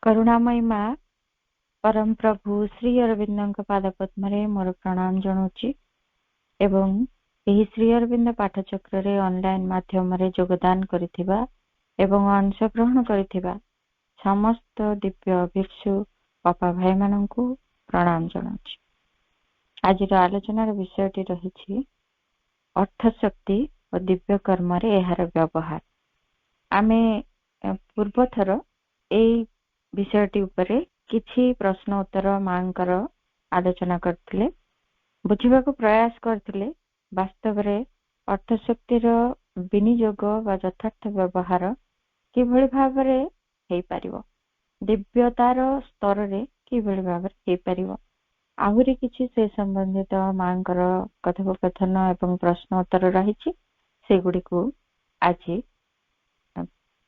करुणामयी माँ परम प्रभु श्री अरविंद पाद पद्म मोर प्रणाम जनाऊँची एवं यही श्री अरविंद पाठचक्र रे ऑनलाइन माध्यम रे योगदान करिथिबा एवं अंशग्रहण करिथिबा समस्त दिव्य भिक्षु बापा भाई माननकु प्रणाम जनाऊँची। आज आलोचनार विषयटी रही अर्थशक्ति और दिव्य कर्म रे एहार व्यवहार। आमे पूर्व थर एई विषयटी उपरे किछि प्रश्न उत्तर मांकर आलोचना करथिले, बुझिबाकू प्रयास करथिले। वास्तव रे अर्थशक्तिर विनियोग वा यथार्थ व्यवहार किभଳି भाबरे हेई परिबो, दिव्यतार स्तर रे किभଳି भाबरे हेई परिबो, आहुरी किछि से संबंधित मांकर कथोपकथन एवं प्रश्न उत्तर रहिछि, सेगुडी को आज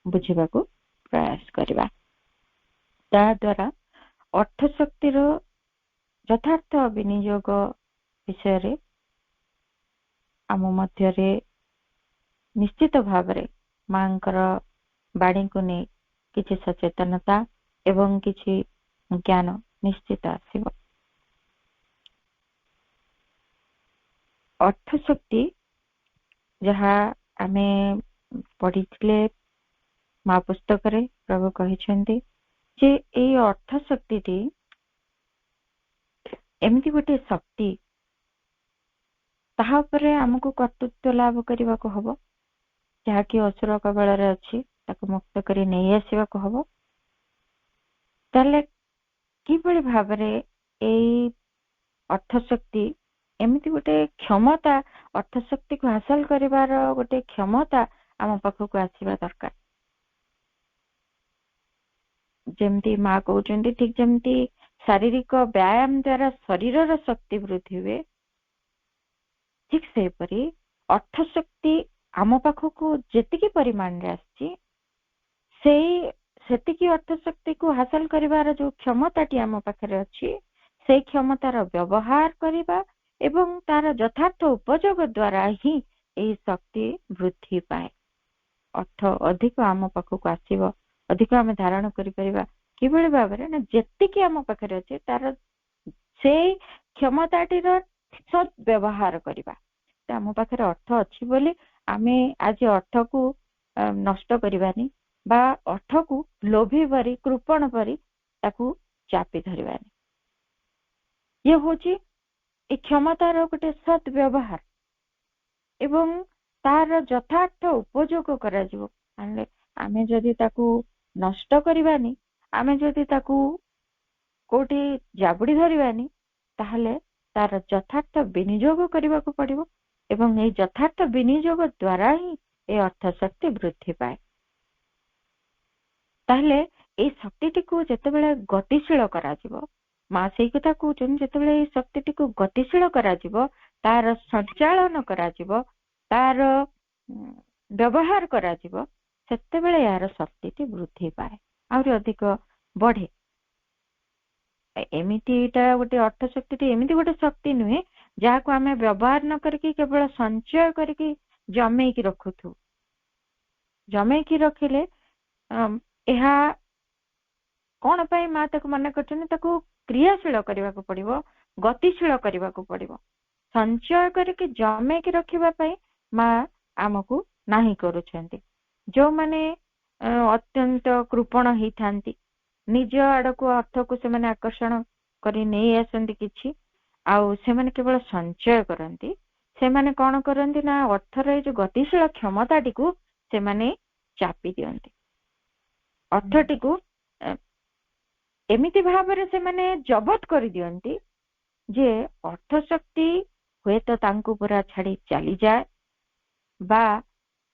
बुझिबाकू प्रयास करिबा। ता द्वारा अर्थशक्तिर यथार्थ विनियोग विषय रे आम मध्य निश्चित भावरे मांकर बाणी को नहीं किछि सचेतनता एवं किछि ज्ञान निश्चित आसीबो। अर्थशक्ति जहा आमे पढ़िथिले माँ पुस्तक रे प्रभु कहिसेंती जे एई अर्थशक्ति एमती गोटे शक्ति ताहा उपरे हमकु कर्तृत्व लाभ करबा को हबो, जहा कि असुर कबल रे अछि ताको मुक्त करी नै आसीबा को हबो। ताले किबळी भाबरे एई अर्थशक्ति एमती गोटे क्षमता, अर्थशक्ति को हासिल करिवार गोटे क्षमता आम पाखकु आसीबा दरकार। जेमती माँ कहउचंती ठीक जेमती शारीरिक व्यायाम द्वारा शरीर शक्ति वृद्धि हुए, ठीक से परी अर्थशक्ति आम पाखकु जेतिकी परिमाण रे आछि सेतिकी अर्थशक्ति को हासिल करिवार जो क्षमताटी आम पाखरे अछि से क्षमतार व्यवहार करिबा एवं तार यथार्थ उपयोग द्वारा ही एई शक्ति वृद्धि पाए। अर्थ अधिक आम पाखकु आसीबो, अधिक आम धारण करि परिबा किबळी भाबरे ना जेतिकी आम पाखरे अछि तार से क्षमताटीर सद व्यवहार करिबा। आम पाखरे अर्थ अछि बोली आमे आज अर्थ को नष्ट करिबानी बा अर्थ को लोभी परी कृपण परी ताकू चापी धरिबानी। ये होची ए क्षमतार गोटे सद व्यवहार एवं तार यथार्थ उपयोग करा जिवो। आमे जदि ताकू नष्ट करिबानी, आमे जदि ताकू कोठी जाबुडी धरिबानी, ताहले तार यथार्थ विनियोग करबा को पड़िबो एवं ए यथार्थ विनियोग द्वारा ही ए अर्थशक्ति वृद्धि पाए। ताहले ए शक्तिटी को जेतेबेले गतिशील करा जिवो, मां सेई कथा कहउछन जेतेबेले ए शक्तिटी को गतिशील करा जिवो, तार संचालन करा जिवो, तार व्यवहार करा जिवो, सेतेबेले यार शक्तिटी वृद्धि पाए और अधिक बढ़े। एमितिटा गोटे अर्थशक्ति एमिति गोटे शक्ति नुहे जहाँ को आमे व्यवहार न करके केवल संचय करके जमे की रखुथु। जमे की रखिले एहा कौन पाई माँ ताको मन करछन ताको क्रियाशील करबा को पड़िबो, गतिशील करबा को पड़िबो। संचय करके जमे की रखिबा पाई माँ आमको नाही करूछंती। जो माने अत्यंत कृपण ही थांती, निज आड़ को अर्थ को से माने आकर्षण करी नहीं आसंती किछि, आउ से माने केवल संचय करंती। से माने कौन करंती ना अर्थर जो गतिशील क्षमताटी को से माने चापी दियंती। अर्थटी को एमिति भाबरे से माने जबत करी दियंती जे अर्थशक्ति हुए तो तांको पूरा छाड़ी चली जाए बा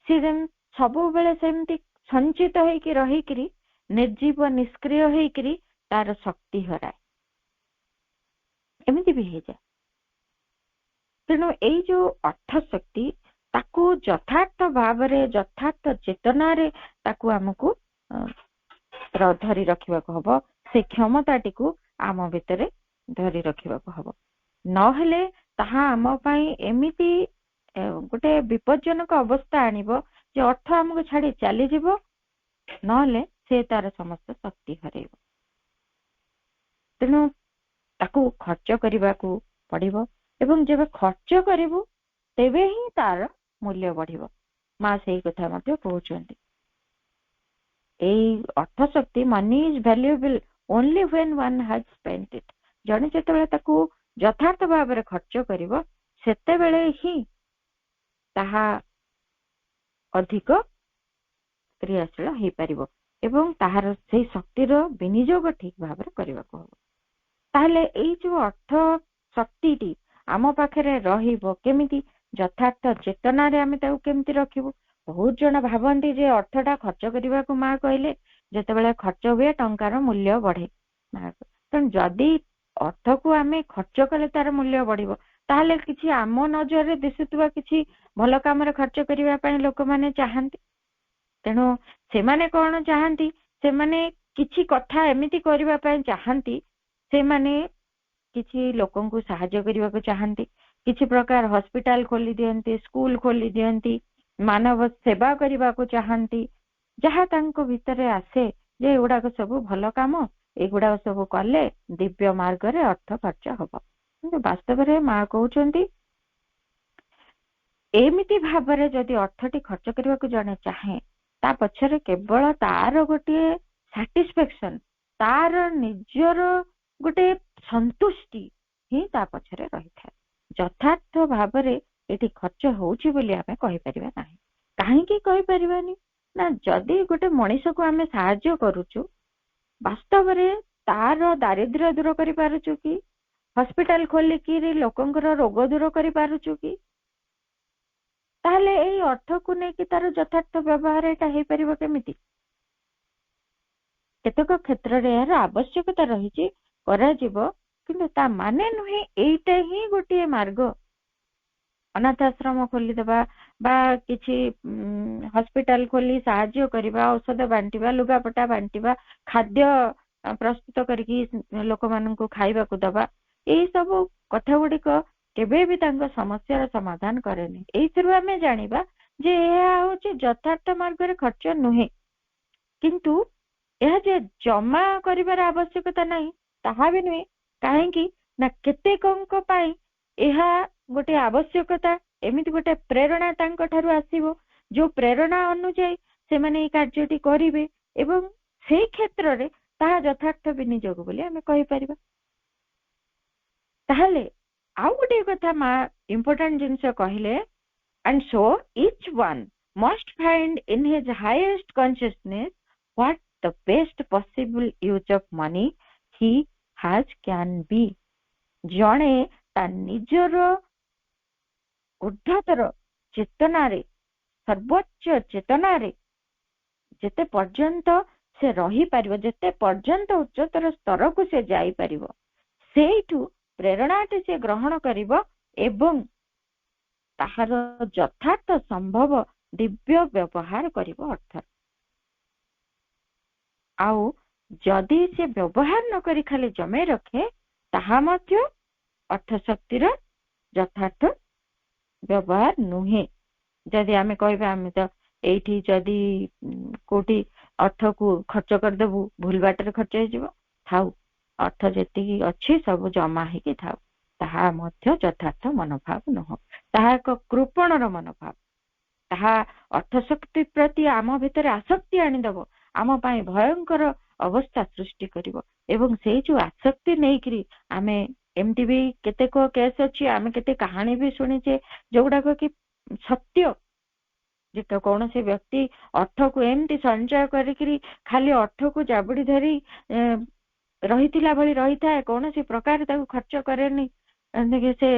से सबु बेले सेमती संचित होइकी रहिकरी निर्जीव निष्क्रिय होइकरी तार शक्ति हराए, एमिति भी हे जाए। तेणु एई जो अर्थशक्ति ताकू यथार्थ भावरे यथार्थ चेतना रे ताकू आमको धरी रखिबा को हबो, से क्षमताटी को आम भितरे धरी रखिबा को हबो। न हेले ताहा आम पई एमिति गोटे विपज्जनक अवस्था आनिबो जे अर्थ आमको छाड़ी चली जिवो, नले से तार समस्त शक्ति हरेइबो। ତେଣୁ ତାକୁ ଖର୍ଚ୍ଚ କରିବାକୁ ପଡିବ ଏବଂ ଯେବେ ଖର୍ଚ୍ଚ କରିବୁ ତେବେ ହିଁ ତାର ମୂଲ୍ୟ ବଢିବ। ମା ସେଇ କଥା ମଧ୍ୟ କହୁଛନ୍ତି। ଏଇ ଅର୍ଥ ଶକ୍ତି money is valuable only when one has spent it. ଜଣେ ଯେତେବେଳେ ତାକୁ ଯଥାର୍ଥ ଭାବରେ ଖର୍ଚ୍ଚ କରିବ ସେତେବେଳେ ହିଁ ତାହା ଅଧିକ କ୍ରିୟାଶୀଳ ହେଇପାରିବ ଏବଂ ତାହାର ସେଇ ଶକ୍ତିର ବିନିଯୋଗ ଠିକ ଭାବରେ କରିବାକୁ ହବ। ତାହେଲେ ଏଇ ଯୋଉ ଅର୍ଥ ଶକ୍ତିଟି ଆମ ପାଖରେ ରହିବ କେମିତି, ଯଥାର୍ଥ ଚେତନାରେ ଆମେ ତାକୁ କେମିତି ରଖିବୁ। ବହୁତ ଜଣ ଭାବନ୍ତି ଯେ ଅର୍ଥଟା ଖର୍ଚ୍ଚ କରିବାକୁ ମା କହିଲେ ଯେତେବେଳେ ଖର୍ଚ୍ଚ ହୁଏ ଟଙ୍କାର ମୂଲ୍ୟ ବଢେ। ତେଣୁ ଯଦି ଅର୍ଥକୁ ଆମେ ଖର୍ଚ୍ଚ କଲେ ତାର ମୂଲ୍ୟ ବଢିବ ତାହେଲେ କିଛି ଆମ ନଜରରେ ଦିଶୁଥିବା କିଛି ଭଲ କାମରେ ଖର୍ଚ୍ଚ କରିବା ପାଇଁ ଲୋକମାନେ ଚାହାନ୍ତି। ତେଣୁ ସେମାନେ କଣ ଚାହାନ୍ତି, ସେମାନେ କିଛି କଥା ଏମିତି କରିବା ପାଇଁ ଚାହାନ୍ତି, ସେମାନେ କିଛି ଲୋକଙ୍କୁ ସାହାଯ୍ୟ କରିବାକୁ ଚାହାନ୍ତି, କିଛି ପ୍ରକାର ହସ୍ପିଟାଲ ଖୋଲି ଦିଅନ୍ତି, ସ୍କୁଲ ଖୋଲି ଦିଅନ୍ତି, ମାନବ ସେବା କରିବାକୁ ଚାହାନ୍ତି। ଯାହା ତାଙ୍କ ଭିତରେ ଆସେ ଯେ ଏଗୁଡାକ ସବୁ ଭଲ କାମ, ଏଗୁଡାକ ସବୁ କଲେ ଦିବ୍ୟ ମାର୍ଗରେ ଅର୍ଥ ଖର୍ଚ୍ଚ ହବ। କିନ୍ତୁ ବାସ୍ତବରେ ମା କହୁଛନ୍ତି ଏମିତି ଭାବରେ ଯଦି ଅର୍ଥଟି ଖର୍ଚ୍ଚ କରିବାକୁ ଜଣେ ଚାହେଁ ତା ପଛରେ କେବଳ ତାର ଗୋଟିଏ ସାଟିସ୍ଫାକ୍ସନ, ତାର ନିଜର ଗୋଟେ ସନ୍ତୁଷ୍ଟି ହିଁ ତା ପଛରେ ରହିଥାଏ। ଯଥାର୍ଥ ଭାବରେ ଏଠି ଖର୍ଚ୍ଚ ହଉଛି ବୋଲି ଆମେ କହିପାରିବା ନାହିଁ। କାହିଁକି କହିପାରିବାନି ନା ଯଦି ଗୋଟେ ମଣିଷକୁ ଆମେ ସାହାଯ୍ୟ କରୁଛୁ ବାସ୍ତବରେ ତାର ଦାରିଦ୍ର୍ୟ ଦୂର କରିପାରୁଛୁ କି, ହସ୍ପିଟାଲ ଖୋଲିକି ଲୋକଙ୍କର ରୋଗ ଦୂର କରିପାରୁଛୁ କି, ତାହେଲେ ଏଇ ଅର୍ଥକୁ ନେଇକି ତାର ଯଥାର୍ଥ ବ୍ୟବହାର ଏଟା ହେଇପାରିବ କେମିତି? କେତେକ କ୍ଷେତ୍ରରେ ଏହାର ଆବଶ୍ୟକତା ରହିଛି, କରାଯିବ, କିନ୍ତୁ ତା ମାନେ ନୁହେଁ ଏଇଟା ହିଁ ଗୋଟିଏ ମାର୍ଗ। ଅନାଥ ଆଶ୍ରମ ଖୋଲିଦେବା ବା କିଛି ହସ୍ପିଟାଲ ଖୋଲି ସାହାଯ୍ୟ କରିବା, ଔଷଧ ବାଣ୍ଟିବା, ଲୁଗାପଟା ବାଣ୍ଟିବା, ଖାଦ୍ୟ ପ୍ରସ୍ତୁତ କରିକି ଲୋକମାନଙ୍କୁ ଖାଇବାକୁ ଦବା, ଏଇ ସବୁ କଥା ଗୁଡିକ କେବେ ବି ତାଙ୍କ ସମସ୍ୟାର ସମାଧାନ କରେନି। ଏଇଥିରୁ ଆମେ ଜାଣିବା ଯେ ଏହା ହଉଛି ଯଥାର୍ଥ ମାର୍ଗରେ ଖର୍ଚ୍ଚ ନୁହେଁ। କିନ୍ତୁ ଏହା ଯେ ଜମା କରିବାର ଆବଶ୍ୟକତା ନାହିଁ ତାହା ବି ନୁହେଁ। କାହିଁକି ନା କେତେକଙ୍କ ପାଇଁ ଏହା ଗୋଟେ ଆବଶ୍ୟକତା, ଏମିତି ଗୋଟେ ପ୍ରେରଣା ତାଙ୍କ ଠାରୁ ଆସିବ ଯୋଉ ପ୍ରେରଣା ଅନୁଯାୟୀ ସେମାନେ ଏଇ କାର୍ଯ୍ୟଟି କରିବେ ଏବଂ ସେଇ କ୍ଷେତ୍ରରେ ତାହା ଯଥାର୍ଥ ବିନିଯୋଗ ବୋଲି ଆମେ କହିପାରିବା। ତାହେଲେ ଆଉ ଗୋଟେ କଥା ମା ଇମ୍ପୋର୍ଟାଣ୍ଟ ଜିନିଷ କହିଲେ, and so each one must find in his highest consciousness what the best possible use of money he has can be। ଜଣେ ତା ନିଜର ଉର୍ଦ୍ଧ୍ୱତର ଚେତନାରେ, ସର୍ବୋଚ୍ଚ ଚେତନାରେ ଯେତେ ପର୍ଯ୍ୟନ୍ତ ସେ ରହିପାରିବ, ଯେତେ ପର୍ଯ୍ୟନ୍ତ ଉଚ୍ଚତର ସ୍ତରକୁ ସେ ଯାଇପାରିବ, ସେଇଠୁ ପ୍ରେରଣାଟି ସେ ଗ୍ରହଣ କରିବ ଏବଂ ତାହାର ଯଥାର୍ଥ ସମ୍ଭବ ଦିବ୍ୟ ବ୍ୟବହାର କରିବ ଅର୍ଥ। ଆଉ ଯଦି ସେ ବ୍ୟବହାର ନ କରି ଖାଲି ଜମେଇ ରଖେ ତାହା ମଧ୍ୟ ଅର୍ଥ ଶକ୍ତିର ଯଥାର୍ଥ ବ୍ୟବହାର ନୁହେଁ। ଯଦି ଆମେ କହିବା ଆମେ ତ ଏଇଠି ଯଦି କୋଉଠି ଅର୍ଥକୁ ଖର୍ଚ୍ଚ କରିଦେବୁ ଭୁଲ ବାଟରେ ଖର୍ଚ୍ଚ ହେଇଯିବ, ଥାଉ ଅର୍ଥ ଯେତିକି ଅଛି ସବୁ ଜମା ହେଇକି ଥାଉ, ତାହା ମଧ୍ୟ ଯଥାର୍ଥ ମନୋଭାବ ନୁହଁ, ତାହା ଏକ କୃପଣର ମନୋଭାବ। ତାହା ଅର୍ଥ ଶକ୍ତି ପ୍ରତି ଆମ ଭିତରେ ଆସକ୍ତି ଆଣିଦେବ, ଆମ ପାଇଁ ଭୟଙ୍କର ଅବସ୍ଥା ସୃଷ୍ଟି କରିବ ଏବଂ ସେଇ ଯୋଉ ଆସକ୍ତି ନେଇକିରି ଆମେ ଏମିତି ବି କେତେକ କେସ୍ ଅଛି, ଆମେ କେତେ କାହାଣୀ ବି ଶୁଣିଛେ ଯୋଉଗୁଡାକ କି ସତ୍ୟ, ଯେ କୌଣସି ବ୍ୟକ୍ତି ଅର୍ଥକୁ ଏମିତି ସଞ୍ଚୟ କରିକିରି ଖାଲି ଅର୍ଥକୁ ଜାବୁଡି ଧରି ରହିଥିଲା ଭଳି ରହିଥାଏ, କୌଣସି ପ୍ରକାର ତାକୁ ଖର୍ଚ୍ଚ କରେନି, ସେ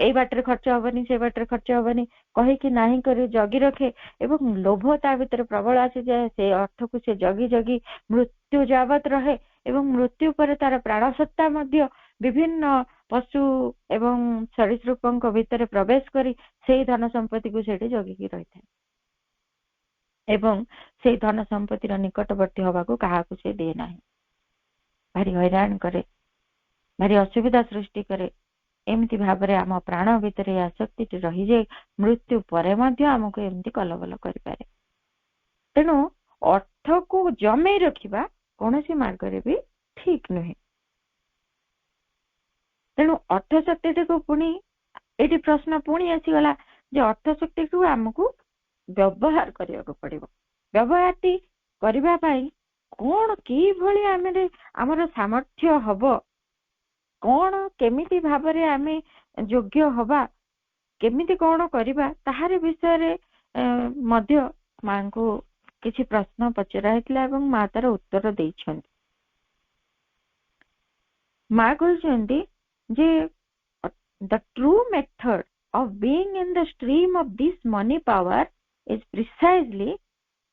ଏଇ ବାଟରେ ଖର୍ଚ୍ଚ ହବନି ସେ ବାଟରେ ଖର୍ଚ୍ଚ ହବନି କହିକି ନାହିଁ କରି ଜଗି ରଖେ ଏବଂ ଲୋଭ ତା ଭିତରେ ପ୍ରବଳ ଆସିଯାଏ। ସେ ଅର୍ଥକୁ ସେ ଜଗି ଜଗି ମୃତ୍ୟୁ ଯାବତ ରହେ ଏବଂ ମୃତ୍ୟୁ ପରେ ତାର ପ୍ରାଣ ସତ୍ତା ମଧ୍ୟ ବିଭିନ୍ନ ପଶୁ ଏବଂ ସରୀସୃପଙ୍କ ଭିତରେ ପ୍ରବେଶ କରି ସେଇ ଧନ ସମ୍ପତ୍ତିକୁ ସେଠି ଜଗିକି ରହିଥାଏ ଏବଂ ସେଇ ଧନ ସମ୍ପତ୍ତିର ନିକଟବର୍ତ୍ତୀ ହବାକୁ କାହାକୁ ସେ ଦିଏ ନାହିଁ। ଭାରି ହଇରାଣ କରେ, ଭାରି ଅସୁବିଧା ସୃଷ୍ଟି କରେ। ଏମିତି ଭାବରେ ଆମ ପ୍ରାଣ ଭିତରେ ଆସକ୍ତିଟି ରହିଯାଏ, ମୃତ୍ୟୁ ପରେ ମଧ୍ୟ ଆମକୁ ଏମିତି କଲବଲ କରିପାରେ। ତେଣୁ ଅର୍ଥକୁ ଜମେଇ ରଖିବା କୌଣସି ମାର୍ଗରେ ବି ଠିକ ନୁହେଁ। तेणु अर्थ शक्ति को पुणी ये प्रश्न पुणी आसीगला जे अर्थ शक्ति को आमको व्यवहार करने को पड़ो। व्यवहार टी करबा पाई कौन कि भली आमर सामर्थ्य हब, कौन केमिति भाबरे आमे योग्य हबा, केमिति कौन करिबा ताहार विषय रे मध्य मां को किछि प्रश्न पचरा हेतला एवं मां तार उत्तर दैछन्ति। मां कहछन्ति जे the true method of being in the stream of this money power is precisely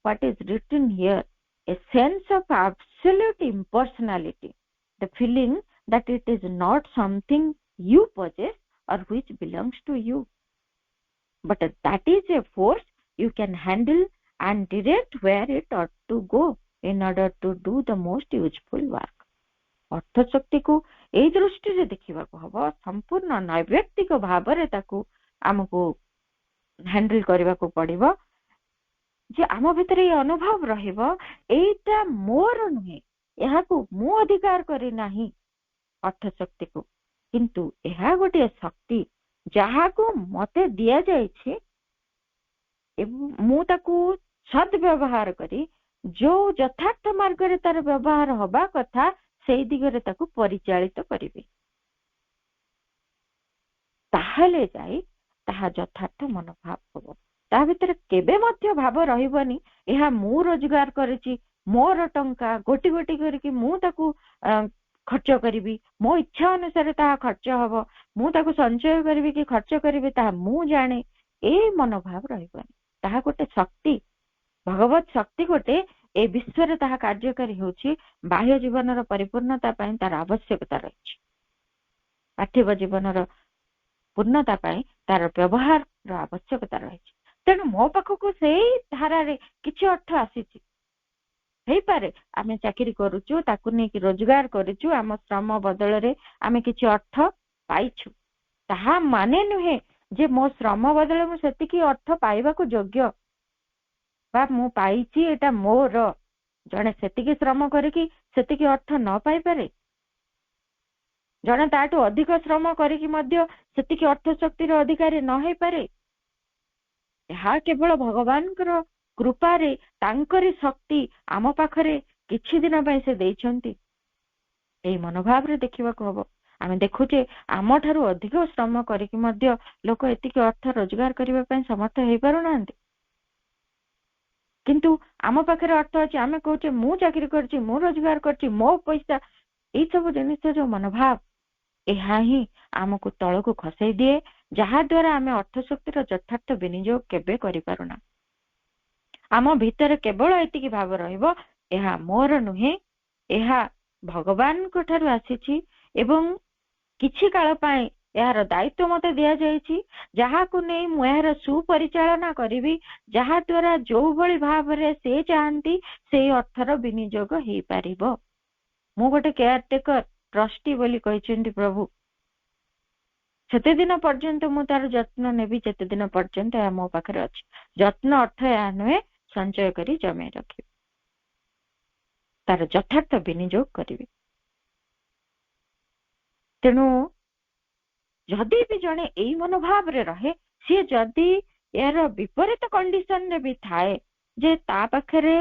what is written here, a sense of absolute impersonality, the feeling that it is not something you possess or which belongs to you, but that is a force you can handle and direct where it ought to go in order to do the most useful work. अर्थ शक्ति को एई दृष्टि रे देखिबा को हबो, संपूर्ण नैव्यक्तिक भाव रे ताकू हमको हैंडल करबा को पड़िबो जे आम भितर ये अनुभव रहिबो एटा मोर नुहे, एहा को मु अधिकार करी नाही अर्थ शक्ति को, किंतु एहा गोटे शक्ति जहा को मते दिया जाय छे मु ताकू सद व्यवहार करी जो यथार्थ मार्ग रे तार व्यवहार होबा कथा सेई दिगरे ताकू परिचालित करिवे, ताहले जाई ताहा यथार्थ मनोभाव होबो। ता भितर केबे मध्य भाव रहिबनी एहा मु रोजगार करिछि, मोर टंका गोटी गोटी करके मु ताकू खर्च करिवि, मो इच्छा अनुसार ताहा खर्च हबो, मु ताकू संचय करिवि कि खर्च करिवि ताहा मु जाने, ए मनोभाव रहिबनी। ताहा गोटे शक्ति, भगवत शक्ति गोटे ए विश्व रे ताहा कार्यकारी होछि बाह्य जीवन परिपूर्णता पाई तार आवश्यकता रही, पार्थिव जीवन पूर्णता पाई तार व्यवहार आवश्यकता रही। तेणु मो पाखक से धारा रे किछि अर्थ आसीछि हेई पारे, आमे चाकरी करूछु ताकू नै कि रोजगार करूछु, आम श्रम बदल रे आमे किछि अर्थ पाइछु, ताहा माने नुहे जे मो श्रम बदल मु सेतिकी अर्थ पाइबा को योग्य बा मु पाइछि एटा मोर। जने सेतिकी श्रम करिकी सेतिकी अर्थ न पाई पारे, जने ताटू अधिक श्रम करिकी मध्य सेतिकी अर्थ शक्ति रो अधिकारी न होई पारे। यहा केवल भगवान कर कृपा रे तांकरी शक्ति आम पाखरे किछि दिन पई से दैछन्ति। एई मनोभाव रे देखिबा को हबो, आमे देखुचे आम ठारू अधिक श्रम करिकी मध्य लोक एतिकी अर्थ रोजगार करिबा पई समर्थ हेई पारु नांती, किंतु आम पाखे अर्थ अच्छे आम कहे मु चाकरी करछि, मु रोजगार करछि, मो पैसा, ये सब जिनिस जो मनोभाव यह ही आमको तल को खसई दिए, जहा द्वारा आम अर्थ शक्तिर यथार्थ विनियोग केबे करि पारुना। आम भितर केवल एतिकी भाव रहिबो एहा मोर नुहे, एहा भगवान को ठारू आसीछि एवं किछि काल पाए यार दायित्व मते दिया जायछि, जहा को नै मु यार सुपरिचालना करिवि, जहा द्वारा जो भली भाव रे से चाहंती से अर्थर विनियोग हेई पारिबो। मु गोटे केयरटेकर ट्रस्टी बोली कहिसेंती प्रभु, सेते दिन पर्यंत मु तार जत्न नेबी जेते दिन पर्यंत या मो पाखरे अछि। जत्न अर्थ या नुहे संचय करी जमे रखि तार यथार्थ विनियोग करिवि। तेणु जदि भी जने एई मनोभाव रे रहे, सी जदि यार विपरीत कंडीशन रे भी थाए जे ता पाखरे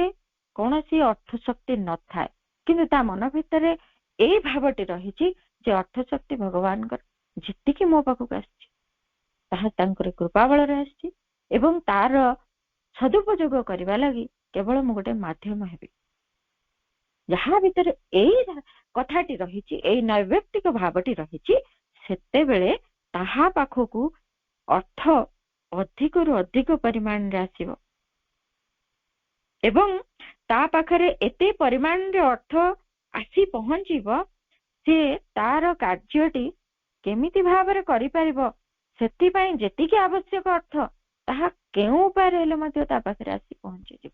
कोनोसी अर्थ शक्ति न थाए, किंतु ता मन भितरे एई भावटी रहिछि जे अर्थ शक्ति भगवान कर जितिकी मो पाखक आछि ताहा तांकर कृपा बल रे आछि एवं तार सदुपयोग करबा लागि केवल मु गोटे माध्यम हेबी। जहा भितर एई कथाटी रहिछि, एई नैव्यक्तिक भावटी रहिछि, सेते बेले ताहा पाखकू अर्थ अधिक रु अधिक परिमाण रे आसीबो एवं ता पाखरे एते परिमाण रे अर्थ आसी पहुंचीबो, से तार कार्यटी केमिति भाव रे करि परिबो, सेति पई जेतिकी आवश्यक अर्थ ताहा केउ उपाय हेले मध्ये ता पाखरे आसी पहुंची जिवो।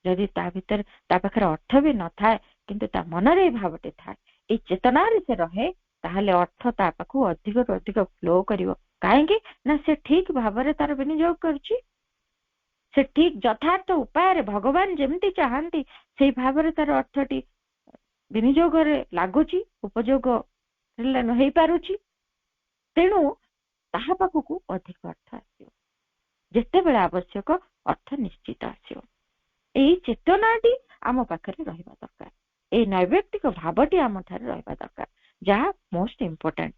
यदि ता भीतर ता पाखरे अर्थ भी न थाए किंतु ता मन रे भावटे थाए, ए चेतना रे से रहे, ताहले अर्थ ता पाखु अधिक रु अधिक फ्लो करिवो। काहेकि ना से ठीक भाव रे तार विनियोग करछि, से ठीक यथार्थ उपाय रे भगवान जेमती चाहंती सेई भाव रे तार अर्थटी विनियोगरे लागुची उपयोग हो पारुची तेणु ताहा पाखकु अधिक अर्थ आसियो जेते बेले आवश्यक अर्थ निश्चित आसियो एई चेतनाटी आम पाखरे रहिबा दरकार ए नैवेक्तिक भावटी आम ठारे रहिबा दरकार जहा मोस्ट इम्पोर्टेंट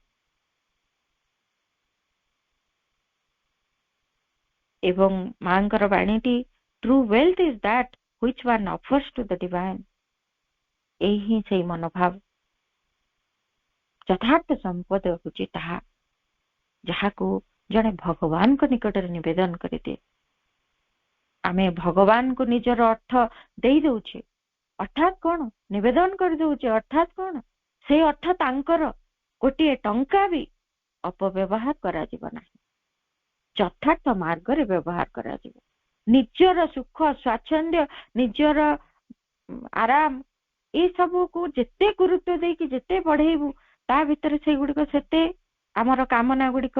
एवं मांकर वाणीटी true wealth is that which one offers to the divine एही से मनोभाव यथार्थ संपद होची ताहा जहा को जने भगवान को निकट निवेदन करते आमे भगवान को निजर अर्थ दे दउछे अर्थात कौन निवेदन कर दउछे अर्थात कौन से अर्थ तांकर गोटे टंका भी अपव्यवहार करा जीव नाही यथार्थ मार्ग रे व्यवहार करा जीव निजर सुख स्वाच्छंद्य निजर आराम ए सब को जेते गुरुत्व दे कि जेते बढ़ेबू ता भीतर से गुडिक सेते आमर कामना गुडिक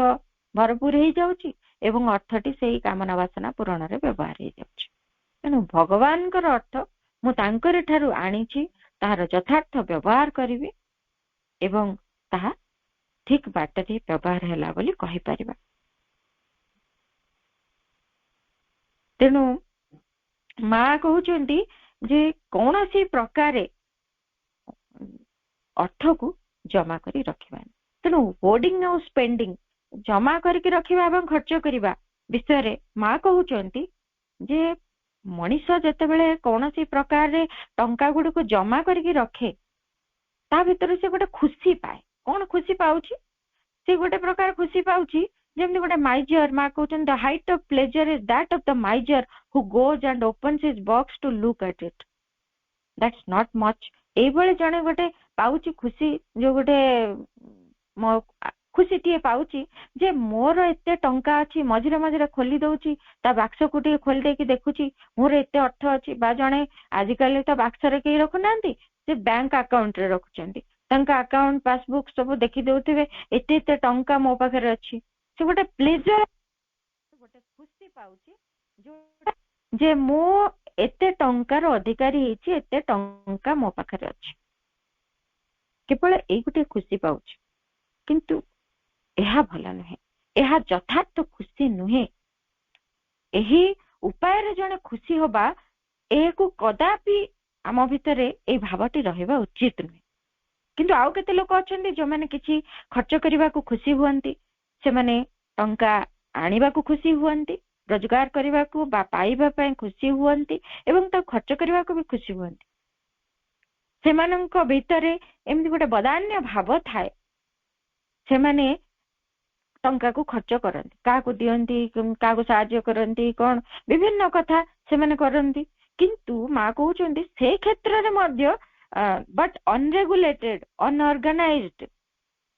भरपूर हो जाउची एवं अर्थटी से कामना वासना पूरण रे व्यवहार हो जाउची तेणु भगवान कर अर्थ मु तांकर ठारू आनीची तार यथार्थ व्यवहार करिवि एवं ताहा ठीक बाटरे व्यवहार हैला बोली कहि परिबा तेणु माँ कहउचंती जे कोनोसी प्रकारे अर्थ को जमा करी रखिबा तेणु होर्डिंग और स्पेंडिंग जमा करके रखिबा एवं खर्च करिबा विषय रे माँ कहउचंती जे मनीष जेतेबेले कोनोसी प्रकार रे टंका गुडी को जमा करके रखे ता भीतर से गोटे खुशी पाए कौन खुशी पाउची से गोटे प्रकार खुशी पाउची जेमति गोटे माइजर माँ कहउचन the height of pleasure is that of the miser who goes and opens his box to look at it that's not much एई बळे जणे गोटे पाउची खुशी जो गोटे खुशी टीए पाउची जे मोर एते टंका अछि मझिरे मझिरे खोली दउची ता बाक्स को टी खोली दे कि देखुची मोर एते अर्थ अछि बा जणे आजि काले तो बाक्स रे के रखु नांती से बैंक अकाउंट रे रखुचंती तंका अकाउंट पासबुक सब देखि देउथिबे एते एते टंका मो पाखरे अछि से गोटे प्लेजर गोटे खुशी पाउची जो जे मो एते टंकार अधिकारी हेची एते टंका मो पाखरे अछि केवल एई गोटे खुशी पाउची किंतु एहा भला नुहे एहा यथार्थ खुशी नुहे एही उपाय रे जने खुशी होबा एको कदापि आम भितरे ए भावटी रहिबा उचित नुहे किंतु आउ केते लोक अछंती जो माने किछि खर्च करिबा को खुशी हुअंती से माने टंका आनिबा को खुशी हुअंती रोजगार करिबा को बा पाइबा पय खुशी हुअंती एवं ता खर्च करिबा को भी खुशी हुअंती सेमानंक भितरे एमि गोटे बदान्य भाव थाए से माने टंका को खर्च करती क्या दियंती क्या साहाय्य करती कौन विभिन्न कथा से माने करती किंतु माँ कहउचंती से क्षेत्र रे मध्य बट अनरेगुलेटेड अनऑर्गेनाइज्ड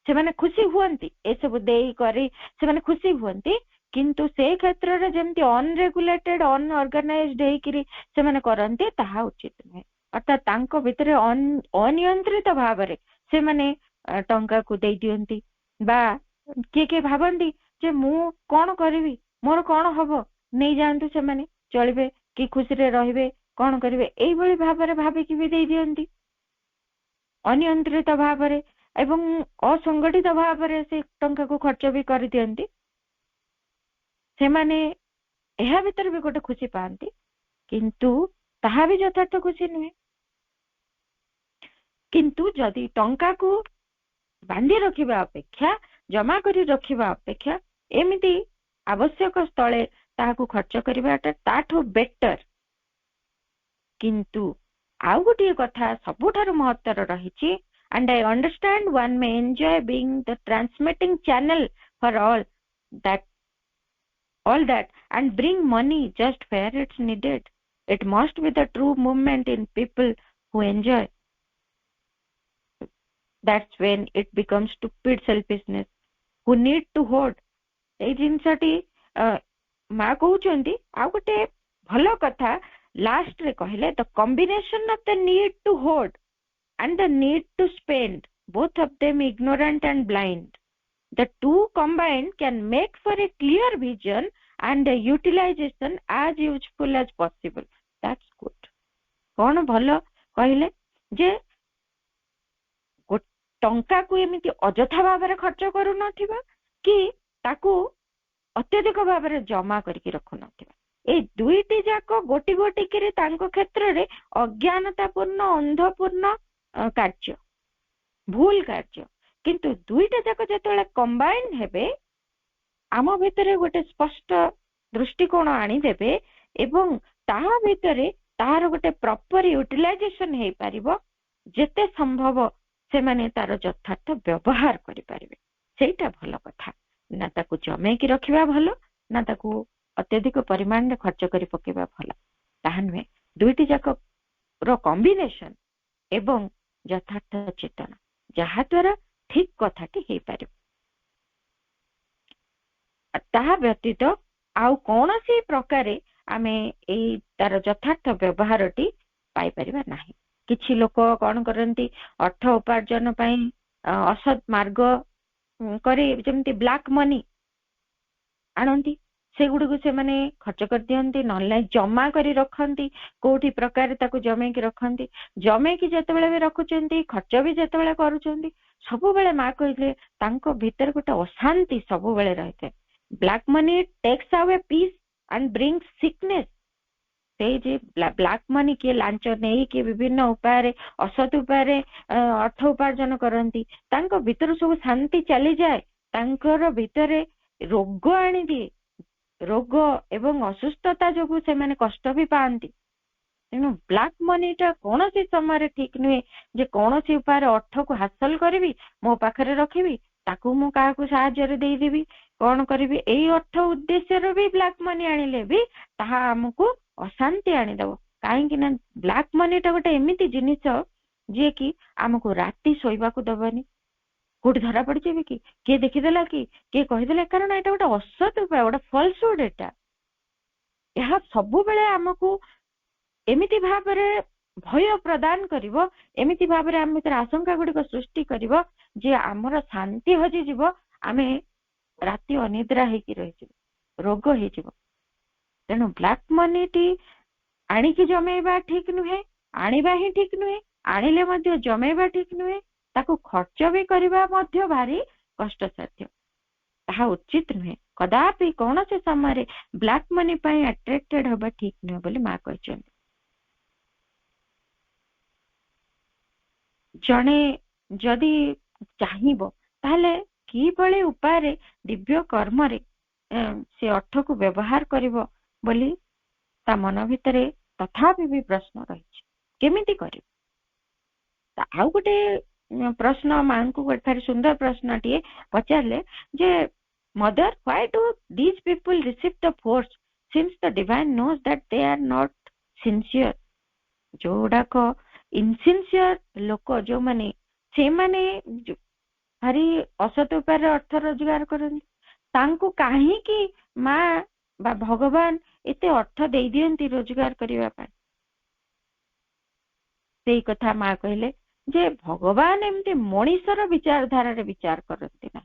से माने खुशी हुअंती ए सब देई करी से माने खुशी हुअंती किंतु से क्षेत्र रे जेमती अनरेगुलेटेड अनऑर्गेनाइज्ड हेई करी से माने करंती ताहा उचित नहे अर्थात तांको भितरे अनियंत्रित भाव रे से माने टंका को देई दियंती बा किए भावती जे मु कौन करी मोर कौन हम नहीं जातु से माने चलिबे कि खुशी रे रहिबे कौन करिवे एई भली भाव रे भाबिकी भी देई दियंती अनियंत्रित भाव रे एवं असंगठित भाव रे से टंका को खर्च भी कर दियंती से माने एहा भीतर भी गोटे खुशी पाती किंतु ताहा भी यथार्थ खुशी नुहे किंतु जदि टंका को बांधी रखिबा अपेक्षा जमा करी रखिबा अपेक्षा एमिति आवश्यक स्थले ताहाकु खर्च करिबाटा ताठो बेटर किंतु आउ गोटे कथा सबुठार महत्तर रहिछि and I understand one may enjoy being the transmitting channel for all that and bring money just where it's needed. It must be the true movement in people who enjoy. That's when it becomes stupid selfishness who need to hoard. ए जिनसटी माँ कहउचंती आ गोटे भलो कथा last रे कहले the combination of the need to hoard and the need to spend, both of them ignorant and blind. The two combined can make for a clear vision and a utilization as useful as possible. That's good. कौन भलो कहले जे ଟଙ୍କାକୁ ଏମିତି ଅଯଥା ଭାବରେ ଖର୍ଚ୍ଚ କରୁନଥିବା କି ତାକୁ ଅତ୍ୟଧିକ ଭାବରେ ଜମା କରିକି ରଖୁନଥିବା। ଏଇ ଦୁଇଟି ଯାକ ଗୋଟି ଗୋଟିକିରି ତାଙ୍କ କ୍ଷେତ୍ରରେ ଅଜ୍ଞାନତାପୂର୍ଣ୍ଣ ଅନ୍ଧପୂର୍ଣ୍ଣ କାର୍ଯ୍ୟ, ଭୁଲ କାର୍ଯ୍ୟ। କିନ୍ତୁ ଦୁଇଟା ଯାକ ଯେତେବେଳେ କମ୍ବାଇନ୍ ହେବେ ଆମ ଭିତରେ ଗୋଟେ ସ୍ପଷ୍ଟ ଦୃଷ୍ଟିକୋଣ ଆଣିଦେବେ ଏବଂ ତାହା ଭିତରେ ତାହାର ଗୋଟେ ପ୍ରପର ୟୁଟିଲାଇଜେସନ ହେଇପାରିବ, ଯେତେ ସମ୍ଭବ ସେମାନେ ତାର ଯଥାର୍ଥ ବ୍ୟବହାର କରିପାରିବେ। ସେଇଟା ଭଲ କଥା। ନା ତାକୁ ଜମେଇକି ରଖିବା ଭଲ, ନା ତାକୁ ଅତ୍ୟଧିକ ପରିମାଣରେ ଖର୍ଚ୍ଚ କରି ପକେଇବା ଭଲ, ତାହା ନୁହେଁ। ଦୁଇଟି ଯାକର କମ୍ବିନେସନ ଏବଂ ଯଥାର୍ଥ ଚେତନା, ଯାହା ଦ୍ୱାରା ଠିକ କଥାଟି ହେଇପାରିବ। ତାହା ବ୍ୟତୀତ ଆଉ କୌଣସି ପ୍ରକାରେ ଆମେ ଏଇ ତାର ଯଥାର୍ଥ ବ୍ୟବହାରଟି ପାଇପାରିବା ନାହିଁ। କିଛି ଲୋକ କଣ କରନ୍ତି, ଅର୍ଥ ଉପାର୍ଜନ ପାଇଁ ଅସତ୍ ମାର୍ଗ କରି ଯେମିତି ବ୍ଲାକ୍ ମନି ଆଣନ୍ତି, ସେଗୁଡିକୁ ସେମାନେ ଖର୍ଚ୍ଚ କରିଦିଅନ୍ତି, ନହେଲେ ଜମା କରି ରଖନ୍ତି, କୋଉଠି ପ୍ରକାରେ ତାକୁ ଜମେଇକି ରଖନ୍ତି। ଜମେଇକି ଯେତେବେଳେ ବି ରଖୁଛନ୍ତି, ଖର୍ଚ୍ଚ ବି ଯେତେବେଳେ କରୁଛନ୍ତି, ସବୁବେଳେ ମା କହିଲେ ତାଙ୍କ ଭିତରେ ଗୋଟେ ଅଶାନ୍ତି ସବୁବେଳେ ରହିଥାଏ। Black money takes away peace and brings sickness. ସେଇ ଯେ ବ୍ଲାକ୍ ମନି କିଏ ଲାଞ୍ଚ ନେଇ କିଏ ବିଭିନ୍ନ ଉପାୟରେ ଅସତ୍ ଉପାୟରେ ଅର୍ଥ ଉପାର୍ଜନ କରନ୍ତି, ତାଙ୍କ ଭିତରୁ ସବୁ ଶାନ୍ତି ଚାଲିଯାଏ, ତାଙ୍କର ଭିତରେ ରୋଗ ଆଣିଦିଏ। ରୋଗ ଏବଂ ଅସୁସ୍ଥତା ଯୋଗୁଁ ସେମାନେ କଷ୍ଟ ବି ପାଆନ୍ତି। ତେଣୁ ବ୍ଲାକ୍ ମନିଟା କୌଣସି ସମୟରେ ଠିକ ନୁହେଁ ଯେ କୌଣସି ଉପାୟରେ ଅର୍ଥକୁ ହାସଲ କରିବି, ମୋ ପାଖରେ ରଖିବି, ତାକୁ ମୁଁ କାହାକୁ ସାହାଯ୍ୟରେ ଦେଇଦେବି, କଣ କରିବି। ଏଇ ଅର୍ଥ ଉଦ୍ଦେଶ୍ୟରେ ବି ବ୍ଲାକ୍ ମନି ଆଣିଲେ ବି ତାହା ଆମକୁ ଅଶାନ୍ତି ଆଣିଦବ। କାହିଁକି ନା ବ୍ଲାକ୍ ମନିଟା ଗୋଟେ ଏମିତି ଜିନିଷ ଯିଏ କି ଆମକୁ ରାତି ଶୋଇବାକୁ ଦବନି। କୋଉଠି ଧରା ପଡିଯିବି କି, କିଏ ଦେଖିଦେଲା କି, କିଏ କହିଦେଲା, କାରଣ ଏଇଟା ଗୋଟେ ଅସତ୍ ଉପାୟ, ଗୋଟେ ଫଲସୁଡ୍। ଏହା ସବୁବେଳେ ଆମକୁ ଏମିତି ଭାବରେ ଭୟ ପ୍ରଦାନ କରିବ, ଏମିତି ଭାବରେ ଆମ ଭିତରେ ଆଶଙ୍କା ଗୁଡିକ ସୃଷ୍ଟି କରିବ ଯେ ଆମର ଶାନ୍ତି ହଜିଯିବ, ଆମେ ରାତି ଅନିଦ୍ରା ହେଇକି ରହିଯିବ, ରୋଗ ହେଇଯିବ। ତେଣୁ ବ୍ଲାକ୍ ମନିଟି ଆଣିକି ଜମେଇବା ଠିକ ନୁହେଁ, ଆଣିବା ହିଁ ଠିକ ନୁହେଁ, ଆଣିଲେ ମଧ୍ୟ ଜମେଇବା ଠିକ ନୁହେଁ, ତାକୁ ଖର୍ଚ୍ଚ ବି କରିବା ମଧ୍ୟ ଭାରି କଷ୍ଟସାଧ୍ୟ, ତାହା ଉଚିତ ନୁହେଁ। କଦାପି କୌଣସି ସମୟରେ ବ୍ଲାକ୍ ମନି ପାଇଁ ଆଟ୍ରାକ୍ଟେଡ ହେବା ଠିକ ନୁହେଁ ବୋଲି ମା କହିଛନ୍ତି। ଜଣେ ଯଦି ଚାହିଁବ ତାହେଲେ କିଭଳି ଉପାୟରେ ଦିବ୍ୟ କର୍ମରେ ସେ ଅର୍ଥକୁ ବ୍ୟବହାର କରିବ ବୋଲି ତା ମନ ଭିତରେ ତଥାପି ବି ପ୍ରଶ୍ନ ରହିଛି, କେମିତି କରିବ। ଆଉ ଗୋଟେ ପ୍ରଶ୍ନ ମାଙ୍କୁ ଭାରି ସୁନ୍ଦର ପ୍ରଶ୍ନଟିଏ ପଚାରିଲେ ଯେ ମଦର, why do these people receive the force since the divine knows that they are not sincere? ଯୋଉଡାକ ଇନସିନସିୟର ଲୋକ ଯୋଉମାନେ, ସେମାନେ ଭାରି ଅସତ ଉପାୟରେ ଅର୍ଥ ରୋଜଗାର କରନ୍ତି, ତାଙ୍କୁ କାହିଁକି ମା ବା ଭଗବାନ ଏତେ ଅର୍ଥ ଦେଇଦିଅନ୍ତି ରୋଜଗାର କରିବା ପାଇଁ। ସେଇ କଥା ମା କହିଲେ ଯେ ଭଗବାନ ଏମିତି ମଣିଷର ବିଚାରଧାରାରେ ବିଚାର କରନ୍ତି ନା।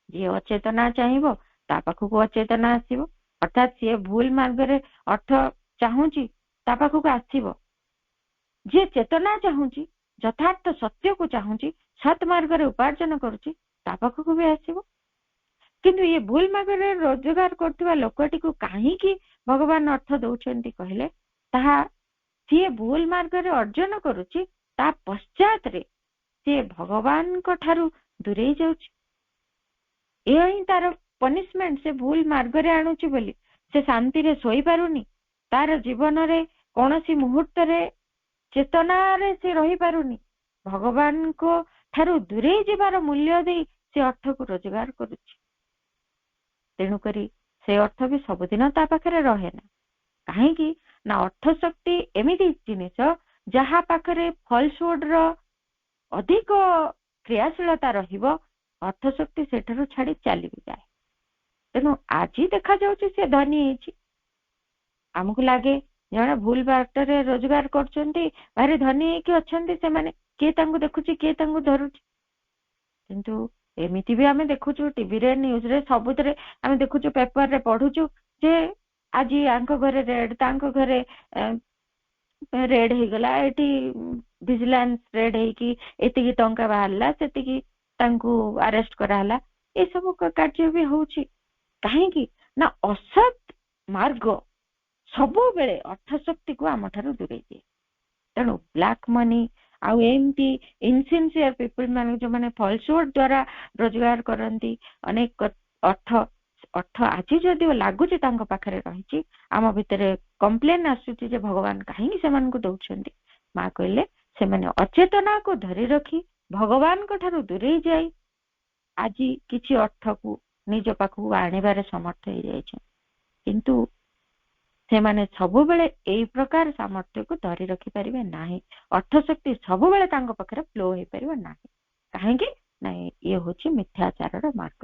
ଯିଏ ଅଚେତନା ଚାହିଁବ ତା ପାଖକୁ ଅଚେତନା ଆସିବ, ଅର୍ଥାତ୍ ସିଏ ଭୁଲ ମାର୍ଗରେ ଅର୍ଥ ଚାହୁଁଛି ତା ପାଖକୁ ଆସିବ। ଯିଏ ଚେତନା ଚାହୁଁଛି, ଯଥାର୍ଥ ସତ୍ୟକୁ ଚାହୁଁଛି, ସତ୍ ମାର୍ଗରେ ଉପାର୍ଜନ କରୁଛି, ତା ପାଖକୁ ବି ଆସିବ। କିନ୍ତୁ ଇଏ ଭୁଲ ମାର୍ଗରେ ରୋଜଗାର କରୁଥିବା ଲୋକଟିକୁ କାହିଁକି ଭଗବାନ ଅର୍ଥ ଦଉଛନ୍ତି କହିଲେ, ତାହା ସିଏ ଭୁଲ ମାର୍ଗରେ ଅର୍ଜନ କରୁଛି, ତା ପଶ୍ଚାତରେ ସିଏ ଭଗବାନଙ୍କ ଠାରୁ ଦୂରେଇ ଯାଉଛି। ଏହା ହିଁ ତାର ପନିଶମେଣ୍ଟ। ସେ ଭୁଲ ମାର୍ଗରେ ଆଣୁଛି ବୋଲି ସେ ଶାନ୍ତିରେ ଶୋଇପାରୁନି, ତାର ଜୀବନରେ କୌଣସି ମୁହୂର୍ତ୍ତରେ ଚେତନାରେ ସେ ରହିପାରୁନି, ଭଗବାନଙ୍କ ଠାରୁ ଦୂରେଇ ଯିବାର ମୂଲ୍ୟ ଦେଇ ସେ ଅର୍ଥକୁ ରୋଜଗାର କରୁଛି। ତେଣୁକରି ସେ ଅର୍ଥ ବି ସବୁଦିନ ତା ପାଖରେ ରହେ ନା। କାହିଁକି ନା ଅର୍ଥ ଶକ୍ତି ଏମିତି ଜିନିଷ ଯାହା ପାଖରେ ଫଲସୁଡର ଅଧିକ କ୍ରିୟାଶୀଳତା ରହିବ, ଅର୍ଥ ଶକ୍ତି ସେଠାରୁ ଛାଡି ଚାଲି ଯାଏ। ତେଣୁ ଆଜି ଦେଖାଯାଉଛି ସେ ଧନୀ ହେଇଛି, ଆମକୁ ଲାଗେ ଜଣେ ଭୁଲ ବାଟରେ ରୋଜଗାର କରୁଛନ୍ତି, ଭାରି ଧନୀ ହେଇକି ଅଛନ୍ତି ସେମାନେ, କିଏ ତାଙ୍କୁ ଦେଖୁଛି, କିଏ ତାଙ୍କୁ ଧରୁଛି। କିନ୍ତୁ ଏମିତି ବି ଆମେ ଦେଖୁଛୁ ଟିଭିରେ, ନ୍ୟୁଜରେ, ସବୁଥିରେ ଆମେ ଦେଖୁଛୁ, ପେପରରେ ପଢୁଛୁ ଯେ ଆଜି ଆଙ୍କ ଘରେ ରେଡ୍, ତାଙ୍କ ଘରେ रेड ହେଇଗଲା ଏଠି ଭିଜିଲାନ୍ସ रेड ହେଇକି ଏତିକି ଟଙ୍କା ବାହାରିଲା ସେତିକି ତାଙ୍କୁ ଆରେଷ୍ଟ କରାହେଲା ଏ ସବୁ କାର୍ଯ୍ୟ ବି ହଉଛି କାହିଁକି ନା ଅସତ୍ ମାର୍ଗ ସବୁବେଳେ ଅର୍ଥ ଶକ୍ତିକୁ ଆମ ଠାରୁ ଦୂରେଇ ଦିଏ ତେଣୁ ବ୍ଲାକ୍ ମନି ଆଉ ଏମିତି ଇନସିନସିୟର ପିପୁଲ ମାନେ ଯୋଉମାନେ ଫଲସୁଡ ଦ୍ୱାରା ରୋଜଗାର କରନ୍ତି ଅନେକ ଅର୍ଥ ଅର୍ଥ ଆଜି ଯଦିଓ ଲାଗୁଛି ତାଙ୍କ ପାଖରେ ରହିଛି ଆମ ଭିତରେ କମ୍ପ୍ଲେନ ଆସୁଛି ଯେ ଭଗବାନ କାହିଁକି ସେମାନଙ୍କୁ ଦଉଛନ୍ତି ମା କହିଲେ ସେମାନେ ଅଚେତନାକୁ ଧରି ରଖି ଭଗବାନଙ୍କ ଠାରୁ ଦୂରେଇ ଯାଇ ଆଜି କିଛି ଅର୍ଥକୁ ନିଜ ପାଖକୁ ଆଣିବାରେ ସମର୍ଥ ହେଇଯାଇଛି କିନ୍ତୁ ସେମାନେ ସବୁବେଳେ ଏଇ ପ୍ରକାର ସାମର୍ଥ୍ୟକୁ ଧରି ରଖିପାରିବେ ନାହିଁ ଅର୍ଥ ଶକ୍ତି ସବୁବେଳେ ତାଙ୍କ ପାଖରେ ଫ୍ଲୋ ହେଇପାରିବ ନାହିଁ କାହିଁକି ନାଇଁ ଇଏ ହଉଛି ମିଥ୍ୟାଚାରର ମାର୍ଗ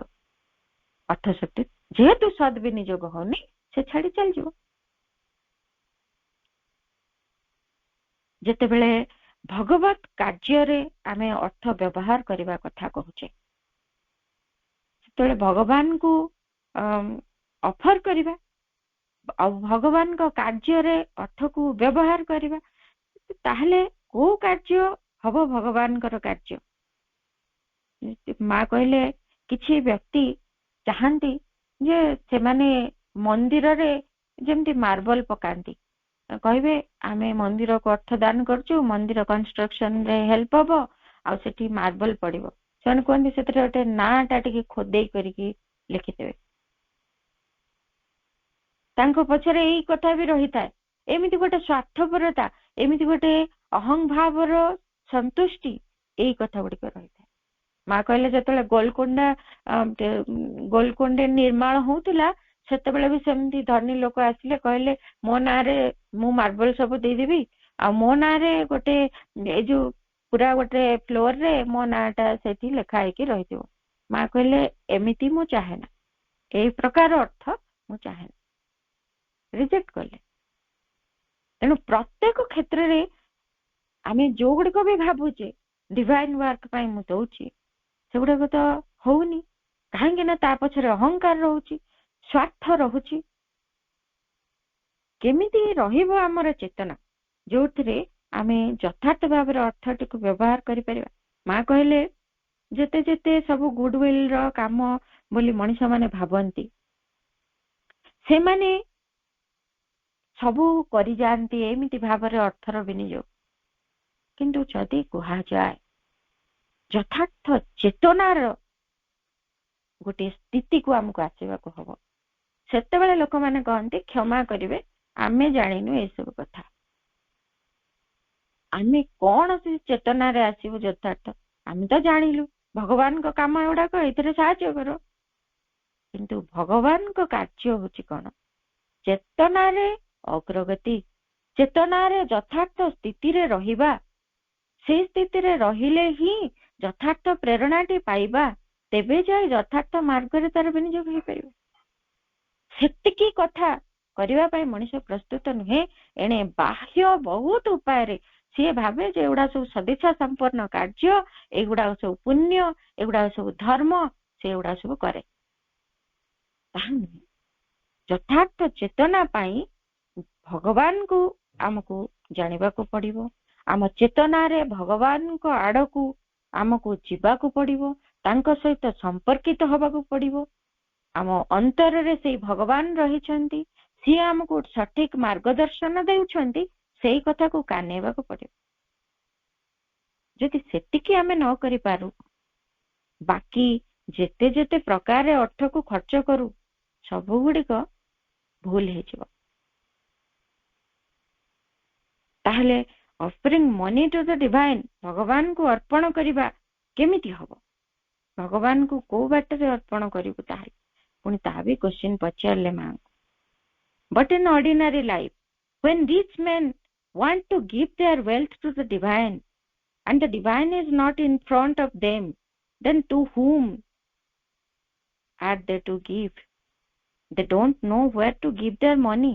ଅର୍ଥ ଶକ୍ତି ଯେହେତୁ ସଦ୍ବିନିଯୋଗ ହଉନି ସେ ଛାଡି ଚାଲିଯିବ ଯେତେବେଳେ ଭଗବତ କାର୍ଯ୍ୟରେ ଆମେ ଅର୍ଥ ବ୍ୟବହାର କରିବା କଥା କହୁଛେ ସେତେବେଳେ ଭଗବାନଙ୍କୁ ଅଫର କରିବା ଆଉ ଭଗବାନଙ୍କ କାର୍ଯ୍ୟରେ ଅର୍ଥକୁ ବ୍ୟବହାର କରିବା ତାହେଲେ କୋଉ କାର୍ଯ୍ୟ ହବ ଭଗବାନଙ୍କର କାର୍ଯ୍ୟ ମା କହିଲେ କିଛି ବ୍ୟକ୍ତି ଚାହାନ୍ତି ଯେ ସେମାନେ ମନ୍ଦିରରେ ଯେମିତି ମାର୍ବଲ ପକାନ୍ତି କହିବେ ଆମେ ମନ୍ଦିରକୁ ଅର୍ଥ ଦାନ କରୁଛୁ ମନ୍ଦିର କନଷ୍ଟ୍ରକ୍ସନ ରେ ହେଲ୍ପ ହବ ଆଉ ସେଠି ମାର୍ବଲ ପଡିବ ସେମାନେ କୁହନ୍ତି ସେଥିରେ ଗୋଟେ ନାଁଟା ଟିକେ ଖୋଦେଇ କରିକି ଲେଖିଦେବେ ତାଙ୍କ ପଛରେ ଏଇ କଥା ବି ରହିଥାଏ ଏମିତି ଗୋଟେ ସ୍ୱାର୍ଥପରତା ଏମିତି ଗୋଟେ ଅହଂଭାବର ସନ୍ତୁଷ୍ଟି ଏଇ କଥା ଗୁଡିକ ରହିଥାଏ ମା କହିଲେ ଯେତେବେଳେ ଗୋଲକୋଣ୍ଡେ ନିର୍ମାଣ ହଉଥିଲା ସେତେବେଳେ ବି ସେମିତି ଧନୀ ଲୋକ ଆସିଲେ କହିଲେ ମୋ ନାଁରେ ମୁଁ ମାର୍ବଲ ସବୁ ଦେଇଦେବି ଆଉ ମୋ ନାଁରେ ଗୋଟେ ଏଇ ଯୋଉ ପୁରା ଗୋଟେ ଫ୍ଲୋର ରେ ମୋ ନାଁଟା ସେଠି ଲେଖା ହେଇକି ରହିଥିବ ମା କହିଲେ ଏମିତି ମୁଁ ଚାହେଁନା ଏଇ ପ୍ରକାର ଅର୍ଥ ମୁଁ ଚାହେଁନା ରିଜେକ୍ଟ କଲେ ତେଣୁ ପ୍ରତ୍ୟେକ କ୍ଷେତ୍ରରେ ଆମେ ଯୋଉଗୁଡିକ ବି ଭାବୁଛେ ଡିଭାଇନ ୱାର୍କ ପାଇଁ ମୁଁ ଦଉଛି ସେଗୁଡାକ ତ ହଉନି କାହିଁକି ନା ତା ପଛରେ ଅହଙ୍କାର ରହୁଛି ସ୍ୱାର୍ଥ ରହୁଛି କେମିତି ରହିବ ଆମର ଚେତନା ଯୋଉଥିରେ ଆମେ ଯଥାର୍ଥ ଭାବରେ ଅର୍ଥଟିକୁ ବ୍ୟବହାର କରିପାରିବା ମା କହିଲେ ଯେତେ ଯେତେ ସବୁ ଗୁଡୱିଲ ର କାମ ବୋଲି ମଣିଷ ମାନେ ଭାବନ୍ତି ସେମାନେ ସବୁ କରିଯାଆନ୍ତି ଏମିତି ଭାବରେ ଅର୍ଥର ବିନିଯୋଗ କିନ୍ତୁ ଯଦି କୁହାଯାଏ ଯଥାର୍ଥ ଚେତନାର ଗୋଟେ ସ୍ଥିତିକୁ ଆମକୁ ଆସିବାକୁ ହବ ସେତେବେଳେ ଲୋକମାନେ କହନ୍ତି କ୍ଷମା କରିବେ ଆମେ ଜାଣିନୁ ଏସବୁ କଥା ଆମେ କଣ ସେ ଚେତନାରେ ଆସିବୁ ଯଥାର୍ଥ ଆମେ ତ ଜାଣିଲୁ ଭଗବାନଙ୍କ କାମ ଏଗୁଡାକ ଏଥିରେ ସାହାଯ୍ୟ କର କିନ୍ତୁ ଭଗବାନଙ୍କ କାର୍ଯ୍ୟ ହଉଛି କଣ ଚେତନାରେ ଅଗ୍ରଗତି ଚେତନାରେ ଯଥାର୍ଥ ସ୍ଥିତିରେ ରହିବା ସେଇ ସ୍ଥିତିରେ ରହିଲେ ହିଁ ଯଥାର୍ଥ ପ୍ରେରଣାଟି ପାଇବା ତେବେ ଯାଇ ଯଥାର୍ଥ ମାର୍ଗରେ ତାର ବିନିଯୋଗ ହେଇପାରିବ ସେତିକି କଥା କରିବା ପାଇଁ ମଣିଷ ପ୍ରସ୍ତୁତ ନୁହେଁ ଏଣେ ବାହ୍ୟ ବହୁତ ଉପାୟରେ ସିଏ ଭାବେ ଯେ ଏଗୁଡା ସବୁ ସଦିଚ୍ଛା ସମ୍ପନ୍ନ କାର୍ଯ୍ୟ ଏଗୁଡାକ ସବୁ ପୁଣ୍ୟ ଏଗୁଡାକ ସବୁ ଧର୍ମ ସେଗୁଡା ସବୁ କରେ ତାହା ନୁହେଁ ଯଥାର୍ଥ ଚେତନା ପାଇଁ ଭଗବାନଙ୍କୁ ଆମକୁ ଜାଣିବାକୁ ପଡିବ ଆମ ଚେତନାରେ ଭଗବାନଙ୍କ ଆଡକୁ ଆମକୁ ଯିବାକୁ ପଡିବ ତାଙ୍କ ସହିତ ସମ୍ପର୍କିତ ହବାକୁ ପଡିବ ଆମ ଅନ୍ତରରେ ସେଇ ଭଗବାନ ରହିଛନ୍ତି ସିଏ ଆମକୁ ସଠିକ ମାର୍ଗଦର୍ଶନ ଦେଉଛନ୍ତି ସେଇ କଥାକୁ କାନେଇବାକୁ ପଡିବ ଯଦି ସେତିକି ଆମେ ନ କରିପାରୁ ବାକି ଯେତେ ଯେତେ ପ୍ରକାରରେ ଅର୍ଥକୁ ଖର୍ଚ୍ଚ କରୁ ସବୁ ଗୁଡିକ ଭୁଲ ହେଇଯିବ ତାହେଲେ offering money to the divine ଭଗବାନଙ୍କୁ ଅର୍ପଣ କରିବା କେମିତି ହବ ଭଗବାନଙ୍କୁ କୋଉ ବାଟରେ ଅର୍ପଣ କରିବୁ ତାହେଲେ ପୁଣି ତାହା ବି କ୍ୱେଶ୍ଚିନ୍ ପଚାରିଲେ ମାଙ୍କୁ but in ordinary life when rich men want to give their wealth to the divine and the divine is not in front of them then to whom are they to give they don't know where to give their money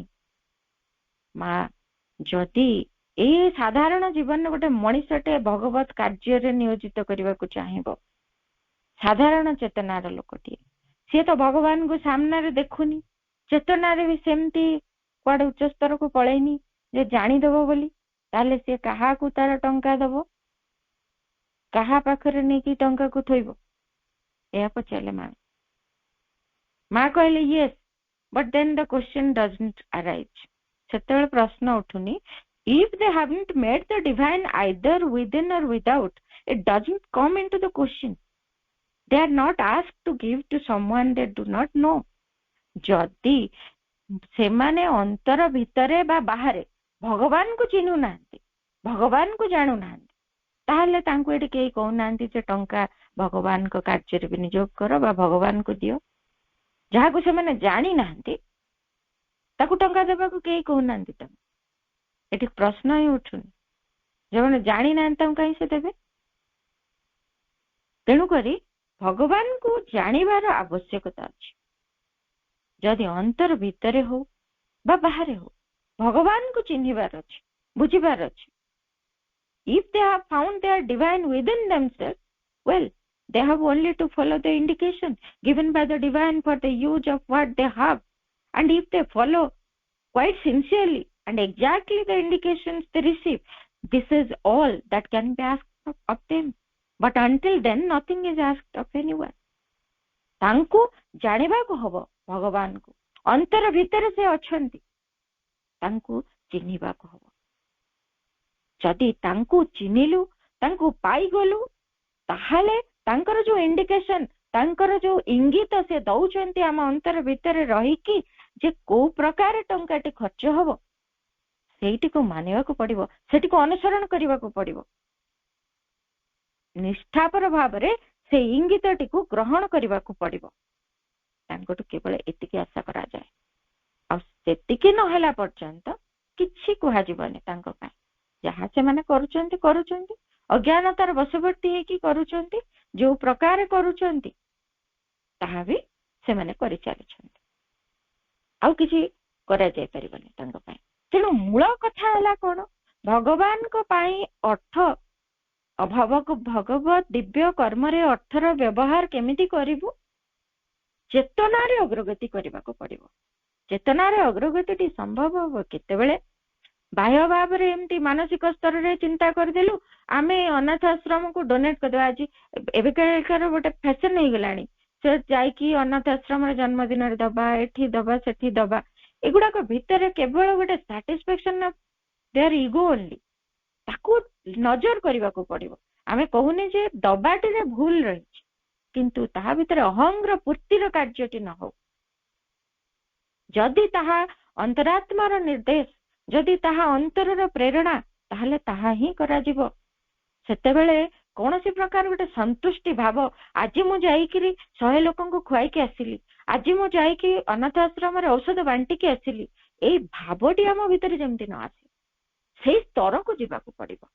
ମା ଯଦି ଏଇ ସାଧାରଣ ଜୀବନରେ ଗୋଟେ ମଣିଷଟେ ଭଗବତ କାର୍ଯ୍ୟରେ ନିୟୋଜିତ କରିବାକୁ ଚାହିଁବ ସାଧାରଣ ଚେତନାର ଲୋକଟିଏ ସିଏ ତ ଭଗବାନଙ୍କୁ ସାମ୍ନାରେ ଦେଖୁନି ଚେତନାରେ ବି ସେମିତି କୁଆଡେ ଉଚ୍ଚ ସ୍ତରକୁ ପଳେଇନି ଯେ ଜାଣିଦବ ବୋଲି ताले से कहा को तार टंका दबो कहा पाखरे नेकी टंका को थोइबो या पचारे माँ कहले yes but then the question doesn't arise सेतेबेले प्रश्न उठुनी if they haven't met the divine either within or without it doesn't come into the question they are not asked to give to someone they do not know जदि से माने अंतर भितरे बा बाहरे भगवान को चिन्हु नांती भगवान को जानू नांती ताहले तांको एटी केही कहू नांती जे टंका भगवान को कार्य रे विनियोग करो बा भगवान को दियो जहा को से माने जानी नांती ताकू टंका देबा को केही कहू नांती तम एटी प्रश्न ही उठुनी जे माने जानी नांती तम कहीं से देबे तेणु करी भगवान को जानिबार आवश्यकता अछि जदि अंतर भितरे हो बा बाहरे हो भगवान को चिन्हिबार अछि बुझिबार अछि if they have found their divine within themselves well they have only to follow the indication given by the divine for the use of what they have and if they follow quite sincerely and exactly the indications they receive this is all that can be asked of them but until then nothing is asked of anyone तांको जानिबा को हबो भगवान को अंतर भीतर से अछंती तांको चिन्हिबा को हबो जदि तांको चिन्हिलु तांको पाई गलु ताहाले तांकर जो इंडिकेशन तांकर जो इंगित से दउचंती हम अंतर भीतर रही कि जे को प्रकार टंकाटी खर्च हबो सेठी को मानिबा को पड़िबो सेठी को अनुसरण करिबा को पड़िबो निष्ठापर भाव रे से इंगितटी को ग्रहण करिबा को पड़िबो तांकोटु केवल एतिकी आशा करा जाय आ सेतिकी न होला पर्यंत किछि कुहा जीवनी तांको पय जहा से माने करूचंती अज्ञानतार वशवर्ती है कि करूचंती जो प्रकार करूचंती ताहा भी से माने करि चलछंती आ किछि करा जाय परिबनी तांको पय तेणु मूल कथा हला कोन भगवान को पाई अर्थ अभाव को भगवत दिव्य कर्म रे अर्थर व्यवहार केमिति करिवु चेतना रे अग्रगति करबा को पड़िबो चेतना रे अग्रगति संभव हो केतेबेले बाह्य भाव रे एमती मानसिक स्तर रे चिंता कर देलु आमे अनाथ आश्रम को डोनेट कर दवा आज एबेकर गोटे फैशन हो गलानी से जाई कि अनाथ आश्रम रे जन्मदिन रे दबा एठी दबा सेठी दबा एगुडा को भीतर केवल गोटे satisfaction of their ego only ताकू नजर करबा को पड़िबो आमे कहूनी जे दबाटी रे भूल रही किंतु ताहा भीतर अहंग्र पूर्तिर कार्यटी न हो जदि ताहा अंतरात्मार निर्देश जदि ताहा अंतरर प्रेरणा ताहले ताहा ही करा जीवो सेतेबेले कोनोसी प्रकार गोटे संतुष्टि भाव आज मु जाईकरी 100 लोकन को खुआई के आसिली आज मु जाईकी अनाथ आश्रम रे औषध बांटी के आसिली ए भावटी हम भीतर जेमति न आसे सेही स्तर को जीवा को पड़िबो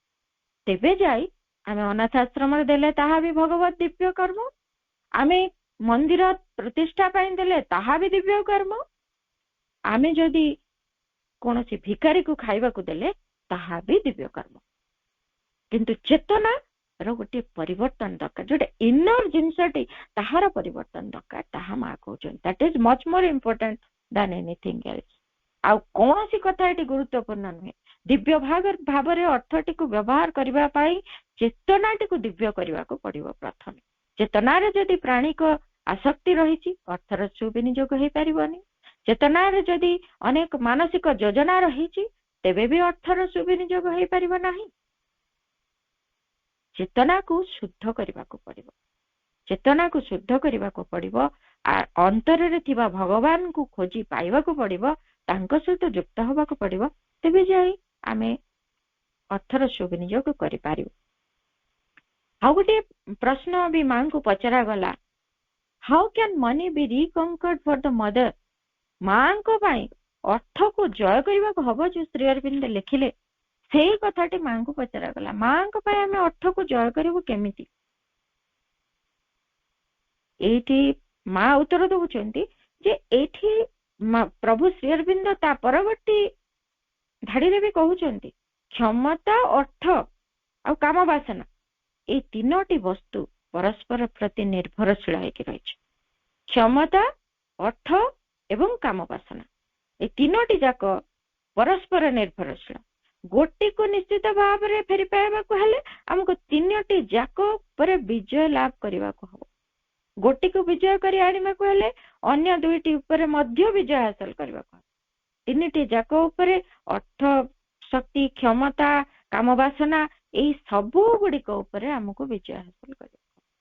तेबे जाई आमे अनाथ आश्रम रे देले ताहा भी भगवत दिव्य कर्म आमे मंदिर प्रतिष्ठा पाइन देले ताहा भी दिव्य कर्म आमे जदि कोनोसी भिखारी को खाइबा को देले ताहा भी दिव्य कर्म किंतु चेतना रो गोटे परिवर्तन दरकार जोटे इनर जिंसटी ताहार परिवर्तन दरकार ताहा मा कहउछन that is much more important than anything else आ कोनोसी कथा एटी गुरुत्वपूर्ण नहे दिव्य भाव रे अर्थटी को व्यवहार करबा पाई चेतनाटी को दिव्य करबा को पड़िबो प्रथम चेतना रे जदि प्राणी को आसक्ति रही अर्थर सुविनियोग हो पारिबनी चेतना रे जदि अनेक मानसिक योजना रही तेबे भी अर्थर सुविनियोग हो पारिबो नाही चेतना को शुद्ध करबा को पड़िबो चेतना को शुद्ध करबा को पड़िबो अंतर रे थिबा भगवान को खोजी पाइबा को पड़िबो तांको सहित युक्त होबा को पड़िबो तेबे जाई आमे अर्थर सुविनियोग करि पारिबो आ गोटे प्रश्न भी मां को पचरा गला how can money be reconquered for the mother मां को भाई अर्थ को जय करबा को हबो जो श्री अरविंद लिखिले सेही कथाटी मां को पचरा गला मां को भाई हमें अर्थ को जय करबो केमिति एठी मां उत्तर दउचंती जे एठी प्रभु श्री अरविंद ता परवर्ती धाड़ी रे भी कहउचंती क्षमता अर्थ आ काम वासना ए तीनोटी वस्तु परस्पर प्रति निर्भरशील होके रही क्षमता अर्थ एवं काम वासना ए तीनोटी जाक परस्पर निर्भरशील गोटी को निश्चित भाव में फेरी पाइबाकू हेले हमको तीनोटी जाक पर विजय लाभ करने को हम गोटी को विजय कर आनिबाकू हेले अन्य दुईटी ऊपर मध्य विजय हासिल करने को तीनोटी जाक ऊपर अर्थ शक्ति क्षमता काम वासना यही सबू गुड़िक ऊपर हमको विजय हासिल कर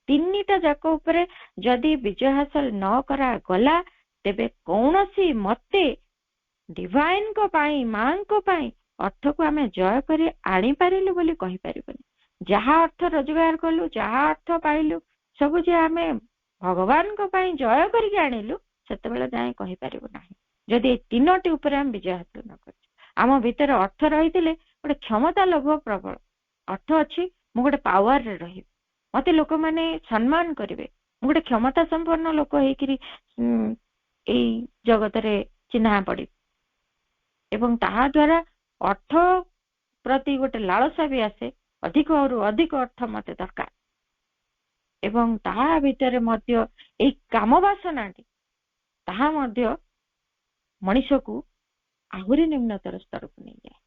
तीनटा जाक ऊपर जदि विजय हासिल न करा गला तेबे कौन सी मते डिवाइन को पाई मां को पाई अर्थ को आमे जय करी आनी पारिलु बोली कहि परिबनी जहा अर्थ रोजगार कलु जहा अर्थ पाइलु सब जे आमे भगवान को पाई जय करी आनिलु सेते बेले जाय कहि परिबो नाही जदि तीनोटी ऊपर हम विजय हासिल न कर आम भीतर अर्थ रही गोटे क्षमता लोभ प्रबल अर्थ अच्छी मु गोटे पावर रे रही मते लोक माने सम्मान करिवे मु गोटे क्षमता संपन्न लोक हेकिरी एई जगत रे चिन्हा पड़ी एवं ताहा द्वारा अर्थ प्रति गोटे लालसा भी आसे अधिक और अधिक अर्थ मते दरकार एवं ताहा भीतर मध्य एई काम वासनाटी ताहा मध्य मनुष्य को आहुरी निम्नतर स्तर को नहीं जाए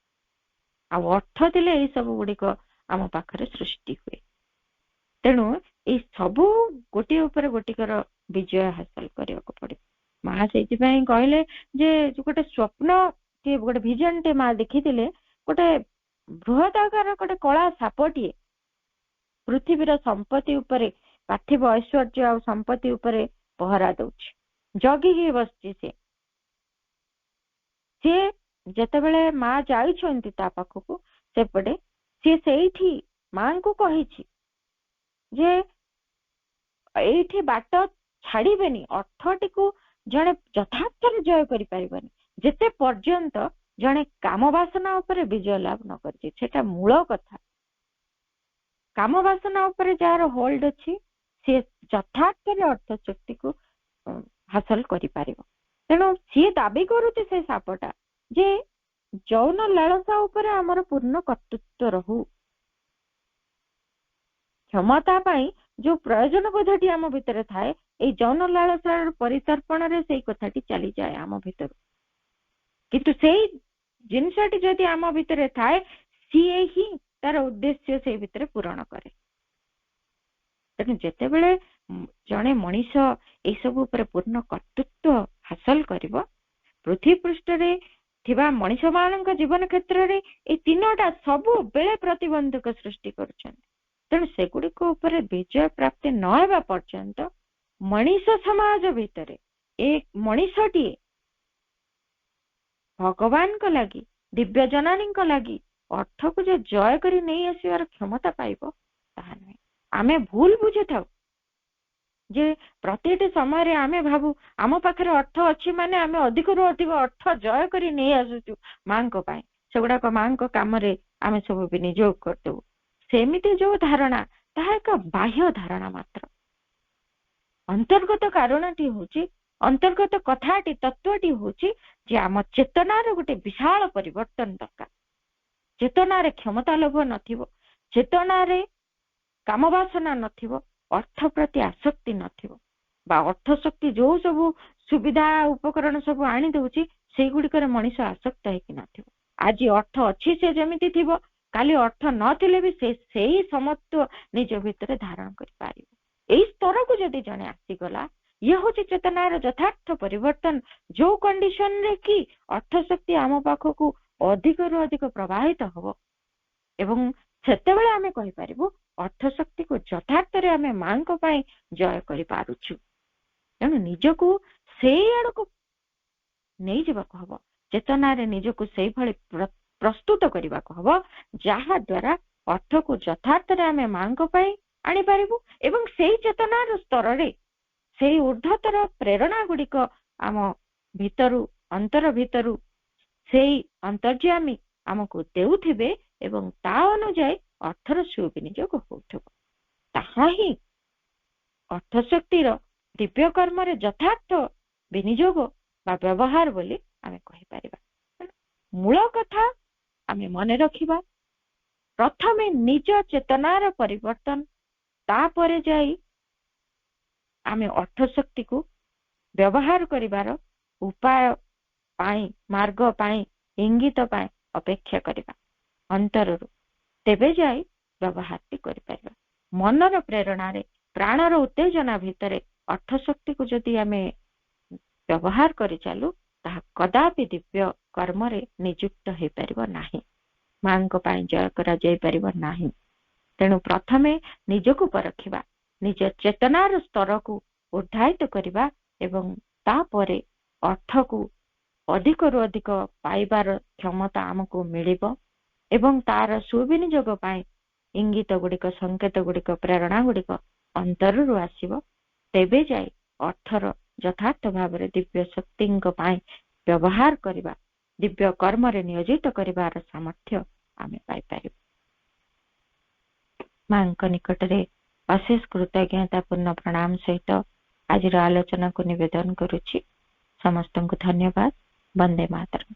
आ अर्थ दिले ये सब गुड़िक आम पाखरे सृष्टि हुए तेणु ये सब गोटे ऊपर गोटिकर विजय हासिल करने को पड़े माँ से कहले जे गोटे स्वप्न टे गोटे विजन टे माँ देखी गोटे बृहत आकार गोटे कला सापटे पृथ्वीर संपत्ति उपरे पार्थिव ऐश्वर्य आ संपत्ति उपरे पहरा दउछि जगिकी बसछि से जेतेबेले माँ जाइछन्ति ता पाखकु सेपटे से सेठी माँ को कहिछि जे एठी बाट छाड़िबेनी अर्थटी को जने यथार्थ जय करि परिबनी जेते पर्यंत जने काम वासना उपरे विजय लाभ न करछि सेटा मूल कथा काम वासना उपरे जार होल्ड अछि से यथार्थ अर्थ शक्ति को हासिल करि परिबो तेणु सी दाबी करुचे से सापटा जे जौन लालसा उपरे आमर पूर्ण कर्तृत्व रहू क्षमता पाई जो प्रयोजन बोधटी आम भितर थाए ए जौन लालसा परितर्पण रे से कथाटी चली जाए आम भितर किंतु सेई जिनसटी जदि आम भितर थाए सीए ही तार उद्देश्य से भितर पूरण करे तेणु जेतेबेले जड़े मनीष ए सब ऊपर पूर्ण कर्तृत्व हासिल करिवो पृथ्वी पृष्ठ रे थिबा मनीष मानक जीवन क्षेत्र रे ए तीनोटा सब बेले प्रतिबंधक सृष्टि करुछन तेणु सेगुड़िक ऊपर विजय प्राप्ति न हेबा पर्यंत मनीष समाज भितर एक मनीषटी भगवान को लगी दिव्य जनानी को लगी अर्थ को जो जय करी नहीं आसवार क्षमता पाइबो ताहा नहीं आमे भूल बुझे थाउ जे प्रत्येक समय आमे भाबू आम पाखे अर्थ अच्छी माने आमे अधिक रु अधिक अर्थ जय करी नहीं आसुचु मां को पाए सेगुड़ा मां को काम रे आमे सब विनियोग करदेबू सेमिति जो धारणा ताहा एक बाह्य धारणा मात्र अंतर्गत कारणटी होची अंतर्गत कथाटी तत्वटी होची जे आम चेतनार गोटे विशाल परिवर्तन दरकार चेतनार क्षमता लोभ नथिबो चेतनार काम वासना नथिबो अर्थ प्रति आसक्ति नथिबो बा अर्थ शक्ति जो सब सुविधा उपकरण सब आनी दउची सेई गुडिकर मनीष आसक्त है कि नथिबो आज अर्थ अच्छी से जमिति थिबो काली अर्थ नथिले भी सेई समत्व निज भितर धारण करि पारिबो एई स्तर को जदि जने आसीगला ये हूँ चेतनार यथार्थ परिवर्तन जो कंडीशन रे कि अर्थ शक्ति आम पाखक अधिक रु अधिक प्रवाहित हम एवं सेतेबेले आमे कहि पारिबु अर्थ शक्ति को यथार्थ रे आमे मां को पाई जय करि पारुछु तेणु निजको सेई आड़को नहीं जाबाको हबो चेतना रे निजको सेई भली प्रस्तुत करबाको हबो जहा द्वारा अर्थ को यथार्थ रे आमे मां को पाई आनी पारिबु एवं सेई चेतनार स्तर रे सेई ऊर्ध्वतर प्रेरणा गुड़िक आम भितरु अंतर भितरु सेई अंतर्यामी आमको देउथिबे एवं ता अनुଯାयी अर्थर सुविनियोग होउथबो ताहा ही अर्थ शक्तिर दिव्य कर्म रे यथार्थ विनियोग बा व्यवहार बोली आमे कहि परिबा मूल कथा आमे मने रखिबा प्रथमे निज चेतनार परिवर्तन तापरे जाई आमे अर्थ शक्ति को व्यवहार करिवार उपाय पाई मार्ग पाई इंगित पाई अपेक्षा करिबा अंतररू तेबे जाई व्यवहारटी करि परिबा। मनर प्रेरणारे प्राणर उत्तेजना भितरे अर्थ शक्ति को जदि आमे व्यवहार करि चालू ताहा कदापि दिव्य कर्म रे नियुक्त हे परिबो नाही, मां को पाई जय करा जाय परिबो नाही। तेणु प्रथमे निजको परखिबा, निज चेतनार स्तर को उद्धायित करिबा एवं तापरे अर्थ को अधिक रु अधिक पाइबार क्षमता आमको मिलिबो एवं तार सुविनियोग पाई इंगित गुड़िक संकेत गुड़िक प्रेरणा गुड़िक अंतररू आसीबो। तेबे जाई अर्थर यथार्थ भाव दिव्य शक्ति व्यवहार करिबा, दिव्य कर्म रे नियोजित करिबार सामर्थ्य आमे पाई परिबो। मां निकट रे अशेष कृतज्ञता पूर्ण प्रणाम सहित आज आलोचना को निवेदन करुछि। समस्त को धन्यवाद। वंदे मातरम।